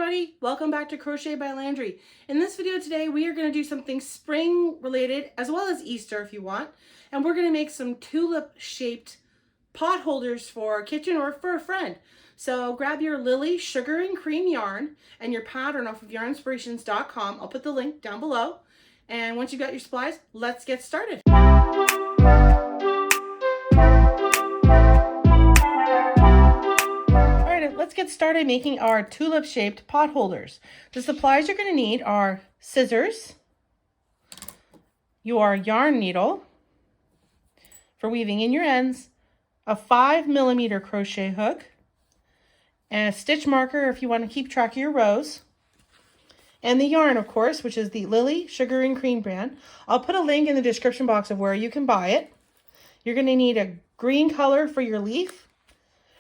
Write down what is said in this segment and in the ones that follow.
everybody, welcome back to Crochet by Landry. In this video today we are going to do something spring related as well as Easter if you want, and we're going to make some tulip shaped pot holders for a kitchen or for a friend. So grab your Lily sugar and cream yarn and your pattern off of yarnspirations.com. I'll put the link down below, and once you've got your supplies, let's get started. Let's get started making our tulip shaped pot holders. The supplies you're going to need are scissors, your yarn needle for weaving in your ends, a 5mm crochet hook, and a stitch marker if you want to keep track of your rows, and the yarn, of course, which is the Lily Sugar and Cream brand. I'll put a link in the description box of where you can buy it. You're going to need a green color for your leaf,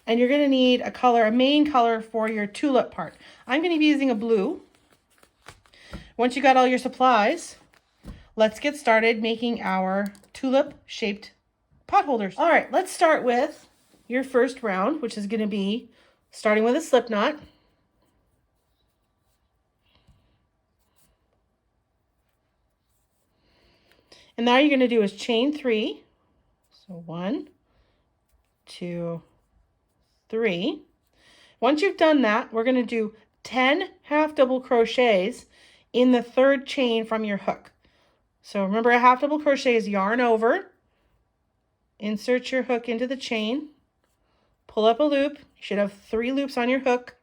and you're going to need a color, a main color for your tulip part. I'm going to be using a blue. Once you got all your supplies, let's get started making our tulip shaped pot holders. All right, let's start with your first round, which is going to be starting with a slip knot. And now you're going to do is chain 3. So 1, 2, 3. Once you've done that, we're going to do 10 half double crochets in the third chain from your hook. So remember, a half double crochet is yarn over, insert your hook into the chain, pull up a loop. You should have 3 loops on your hook.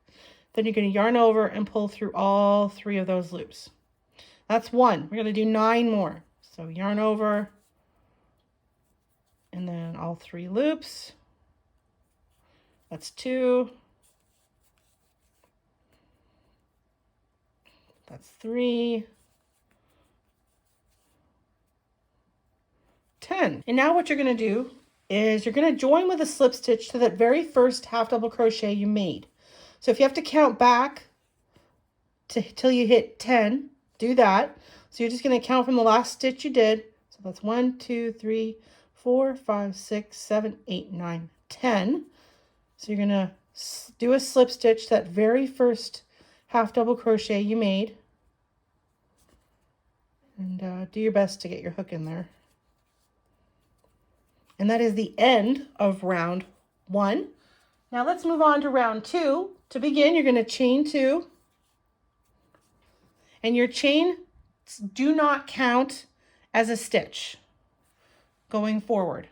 Then you're going to yarn over and pull through all 3 of those loops. That's 1. We're going to do 9 more. So yarn over and then all 3 loops. That's 2. That's 3. 10. And now what you're going to do is you're going to join with a slip stitch to that very first half double crochet you made. So if you have to count back till you hit 10, do that. So you're just going to count from the last stitch you did. So that's 1, 2, 3, 4, 5, 6, 7, 8, 9, 10. So you're going to do a slip stitch that very first half double crochet you made, and do your best to get your hook in there. And that is the end of round 1. Now let's move on to round 2. To begin, you're going to chain 2, and your chains do not count as a stitch going forward.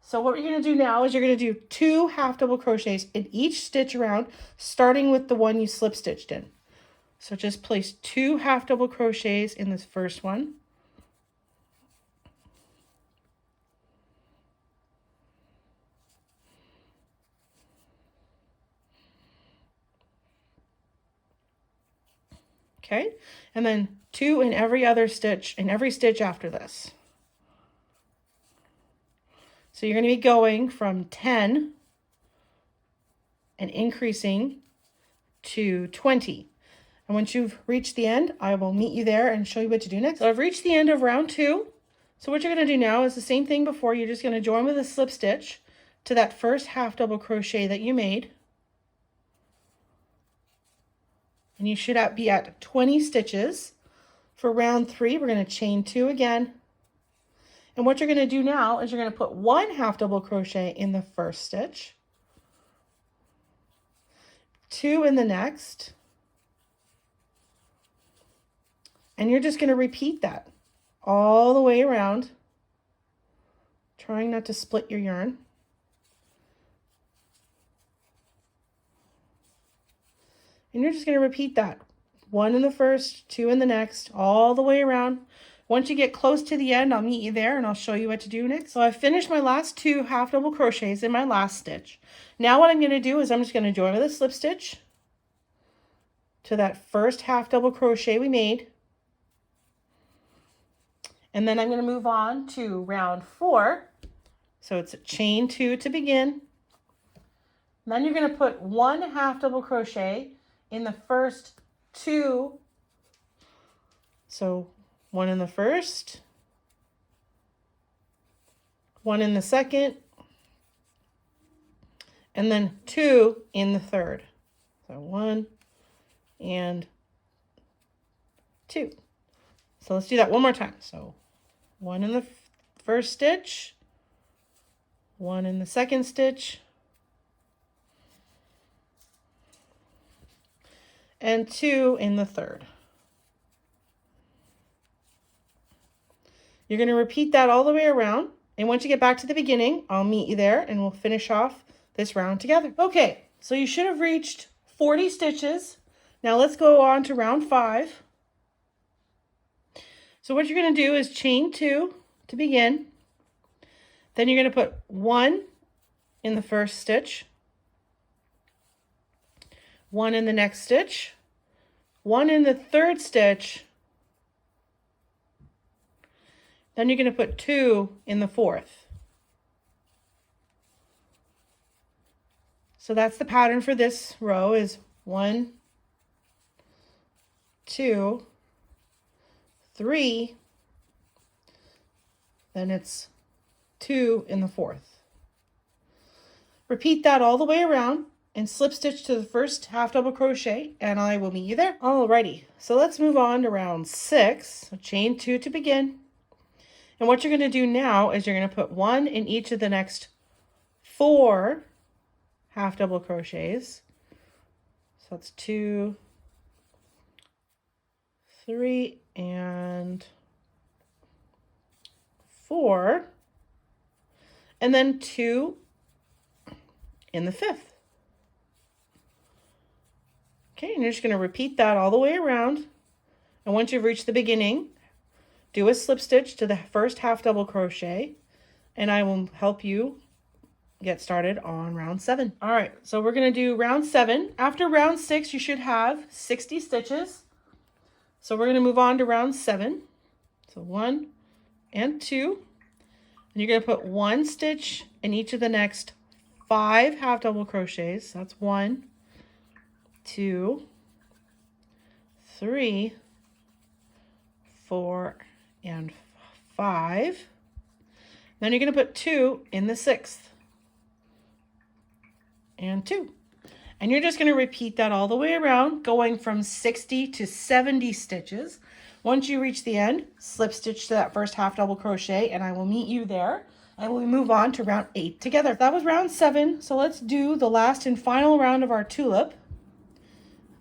So what you're going to do now is you're going to do 2 half double crochets in each stitch around, starting with the one you slip stitched in. So just place 2 half double crochets in this first one. Okay, and then 2 in every other stitch, in every stitch after this. So you're going to be going from 10 and increasing to 20. And once you've reached the end, I will meet you there and show you what to do next. So I've reached the end of round 2. So what you're going to do now is the same thing before. You're just going to join with a slip stitch to that first half double crochet that you made. And you should be at 20 stitches. For round 3, we're going to chain 2 again. And what you're going to do now is you're going to put 1 half double crochet in the first stitch, 2 in the next, and you're just going to repeat that all the way around, trying not to split your yarn. And you're just going to repeat that 1 in the first, 2 in the next, all the way around. Once you get close to the end, I'll meet you there and I'll show you what to do next. So I've finished my last 2 half double crochets in my last stitch. Now what I'm going to do is I'm just going to join with a slip stitch to that first half double crochet we made. And then I'm going to move on to round 4. So it's a chain 2 to begin. Then you're going to put 1 half double crochet in the first 2. So 1 in the first, 1 in the second, and then 2 in the third. So 1 and 2. So let's do that one more time. So 1 in the first stitch, 1 in the second stitch, and 2 in the third. You're going to repeat that all the way around. And once you get back to the beginning, I'll meet you there and we'll finish off this round together. Okay, so you should have reached 40 stitches. Now let's go on to round 5. So what you're going to do is chain 2 to begin. Then you're going to put 1 in the first stitch, 1 in the next stitch, 1 in the third stitch, then you're going to put 2 in the fourth. So that's the pattern for this row is 1, 2, 3, then it's 2 in the fourth. Repeat that all the way around and slip stitch to the first half double crochet and I will meet you there. Alrighty, so let's move on to round 6. So chain 2 to begin. And what you're going to do now is you're going to put 1 in each of the next 4 half double crochets. So that's 2, 3, and 4. And then 2 in the fifth. Okay, and you're just going to repeat that all the way around. And once you've reached the beginning, do a slip stitch to the first half double crochet and I will help you get started on round 7. All right, so we're going to do round 7. After round 6, you should have 60 stitches. So we're going to move on to round 7. So 1 and 2. And you're going to put 1 stitch in each of the next 5 half double crochets. That's 1, 2, 3, 4, and 5. Then you're going to put 2 in the 6th. And 2. And you're just going to repeat that all the way around, going from 60 to 70 stitches. Once you reach the end, slip stitch to that first half double crochet and I will meet you there. And we'll move on to round 8 together. That was round 7. So let's do the last and final round of our tulip.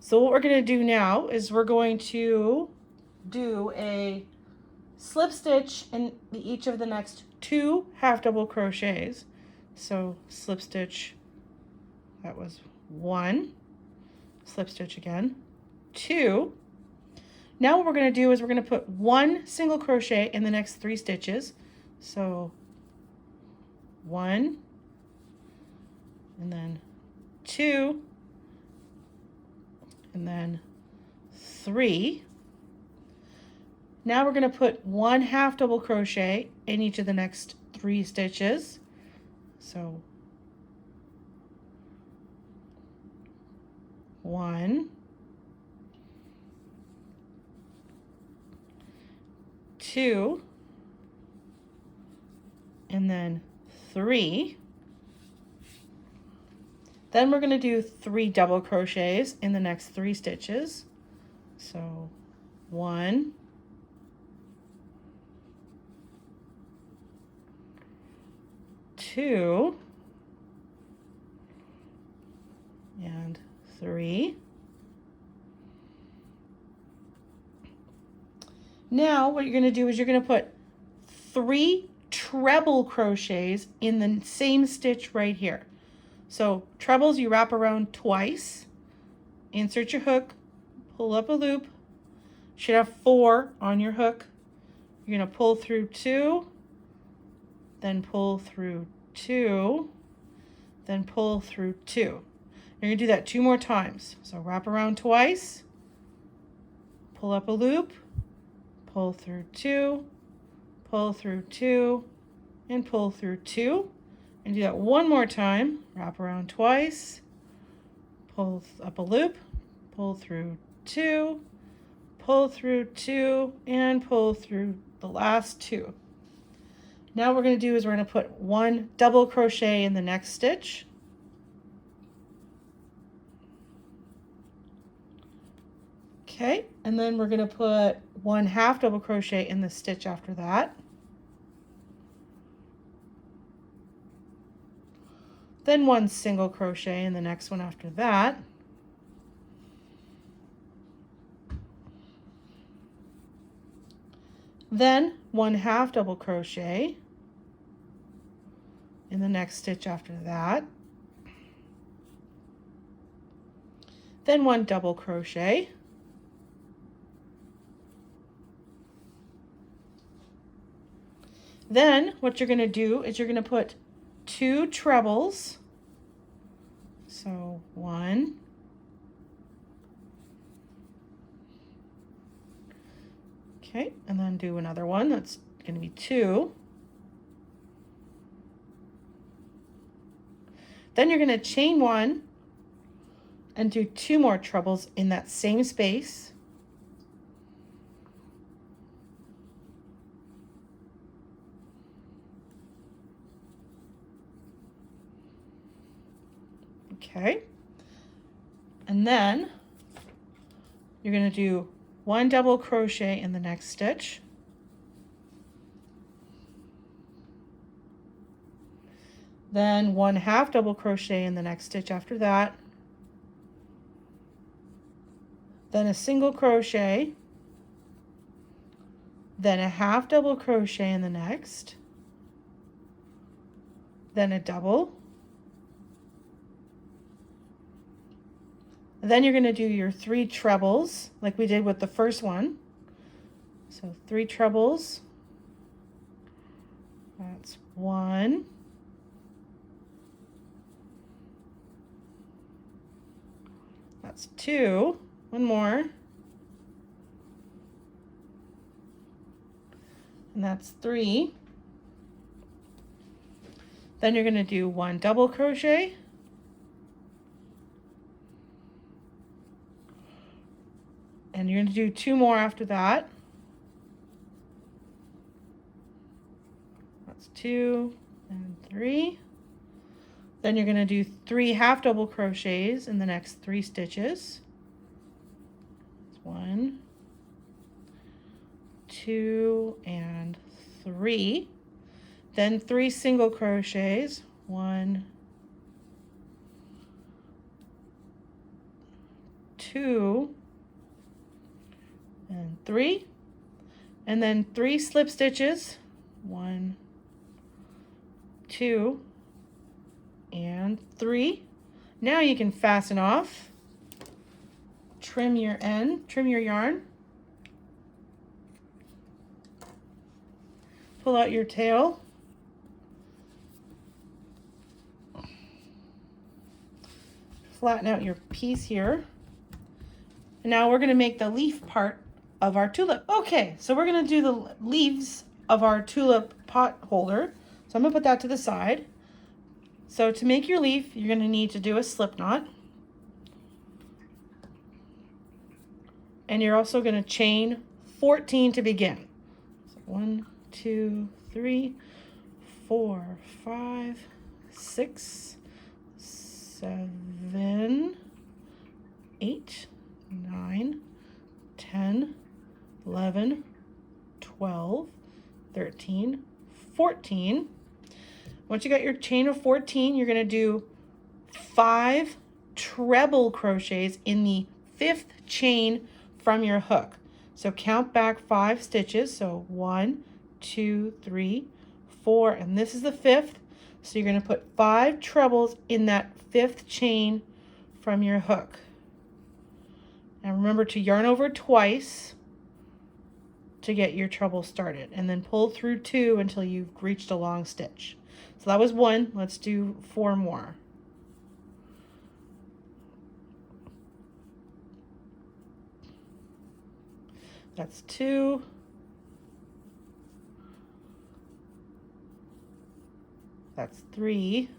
So what we're going to do now is we're going to do a slip stitch in each of the next 2 half double crochets. So slip stitch, that was 1, slip stitch again, 2. Now what we're going to do is we're going to put 1 single crochet in the next 3 stitches. So 1, and then 2, and then 3. Now we're going to put 1 half double crochet in each of the next 3 stitches. So 1, 2, and then 3. Then we're going to do 3 double crochets in the next 3 stitches. So 1, 2, and 3. Now what you're going to do is you're going to put 3 treble crochets in the same stitch right here. So trebles you wrap around twice, insert your hook, pull up a loop, should have 4 on your hook. You're going to pull through 2, then pull through 2, then pull through 2. You're going to do that 2 more times. So wrap around twice, pull up a loop, pull through 2, pull through 2, and pull through 2. And do that 1 more time. Wrap around twice, pull up a loop, pull through 2, pull through 2, and pull through the last 2. Now what we're going to do is we're going to put 1 double crochet in the next stitch. Okay, and then we're going to put 1/2 double crochet in the stitch after that. Then 1 single crochet in the next one after that. Then 1/2 double crochet in the next stitch after that. Then 1 double crochet. Then what you're going to do is you're going to put 2 trebles. So 1, okay, and then do another one. That's going to be 2. Then you're going to chain 1 and do 2 more trebles in that same space. Okay, and then you're going to do 1 double crochet in the next stitch. Then 1/2 double crochet in the next stitch after that. Then a single crochet. Then a 1/2 double crochet in the next. Then a double. Then you're going to do your 3 trebles like we did with the first one. So 3 trebles. That's 1. That's 2. 1 more. And that's 3. Then you're going to do 1 double crochet. And you're going to do 2 more after that. That's 2 and 3. Then you're going to do 3 1/2 double crochets in the next 3 stitches. 1, 2, and 3. Then 3 single crochets. 1, 2, and 3, and then 3 slip stitches. 1, 2, and 3. Now you can fasten off, trim your end, trim your yarn, pull out your tail, flatten out your piece here, and now we're going to make the leaf part of our tulip. Okay, so we're going to do the leaves of our tulip pot holder. So I'm going to put that to the side. So to make your leaf, you're going to need to do a slip knot. And you're also going to chain 14 to begin. So 1, 2, 3, 4, 5, 6, 7, 8, 9, 10, 11, 12, 13, 14. Once you got your chain of 14, you're going to do 5 treble crochets in the 5th chain from your hook. So count back 5 stitches. So 1, 2, 3, 4, and this is the 5th. So you're going to put 5 trebles in that 5th chain from your hook. And remember to yarn over twice to get your treble started, and then pull through 2 until you've reached a long stitch. So that was 1. Let's do 4 more. That's 2. That's 3.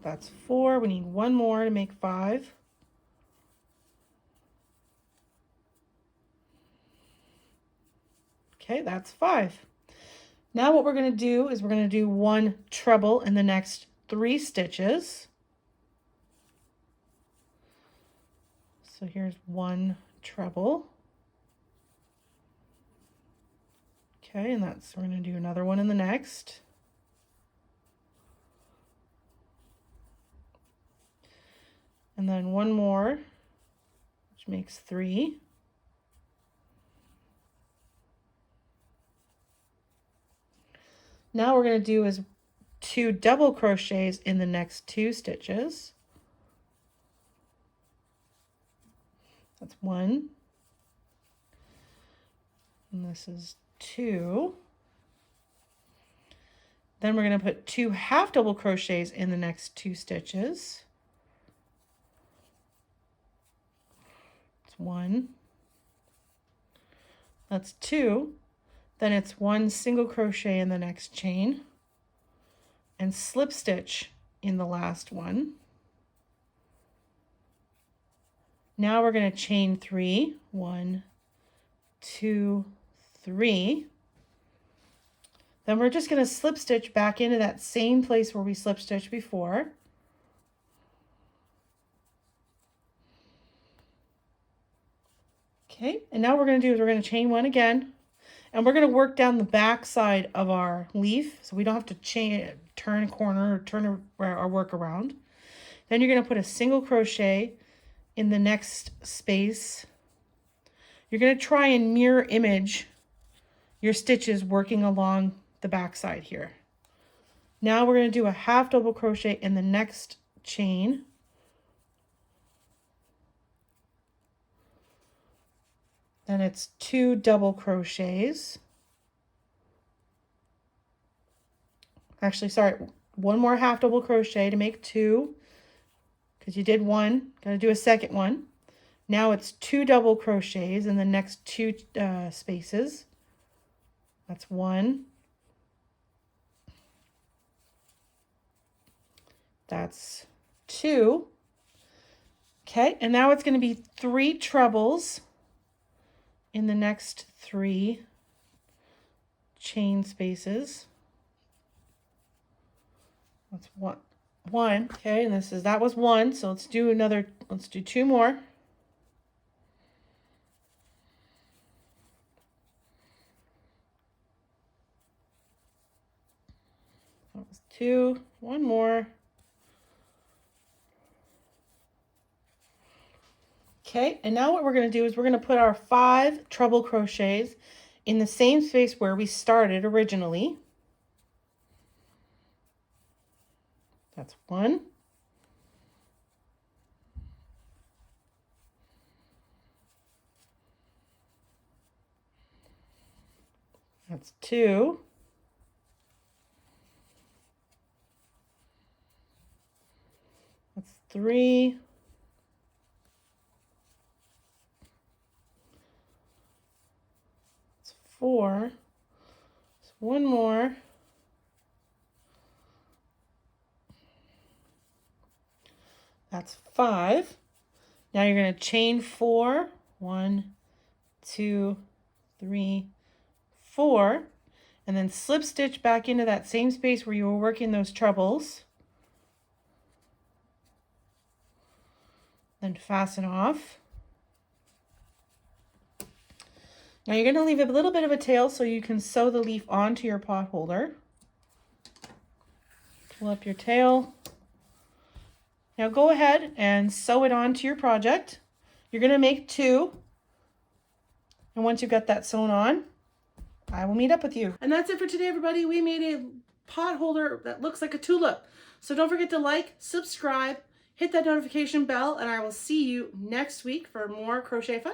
That's 4. We need 1 more to make 5. Okay, that's 5. Now what we're going to do is we're going to do 1 treble in the next 3 stitches. So here's one treble. Okay, and we're going to do another one in the next. And then one more, which makes 3. Now we're going to do is 2 double crochets in the next 2 stitches. That's 1. And this is 2. Then we're going to put 2 half double crochets in the next 2 stitches. That's 1. That's 2. Then it's 1 single crochet in the next chain and slip stitch in the last one. Now we're going to chain 3. 1, 2, 3. Then we're just going to slip stitch back into that same place where we slip stitched before. Okay, and now what we're going to do is we're going to chain 1 again. And we're going to work down the back side of our leaf, so we don't have to turn a corner or turn our work around. Then you're going to put a single crochet in the next space. You're going to try and mirror image your stitches working along the back side here. Now we're going to do a half double crochet in the next chain. Then it's 2 double crochets. Actually, sorry, 1 more half double crochet to make 2, because you did 1. Got to do a second one. Now it's 2 double crochets in the next 2 spaces. That's 1. That's 2. Okay, and now it's going to be 3 trebles in the next 3 chain spaces. That's one. Okay, and that was 1. So let's do 2 more. That was 2. 1 more. Okay, and now what we're going to do is we're going to put our 5 treble crochets in the same space where we started originally. That's 1. That's 2. That's 3. That's 4. That's 1 more. That's 5. Now you're going to chain 4. 1, 2, 3, 4. And then slip stitch back into that same space where you were working those trebles. Then fasten off. Now you're going to leave a little bit of a tail so you can sew the leaf onto your pot holder. Pull up your tail. Now go ahead and sew it onto your project. You're going to make 2. And once you've got that sewn on, I will meet up with you. And that's it for today, everybody. We made a pot holder that looks like a tulip. So don't forget to like, subscribe, hit that notification bell, and I will see you next week for more crochet fun.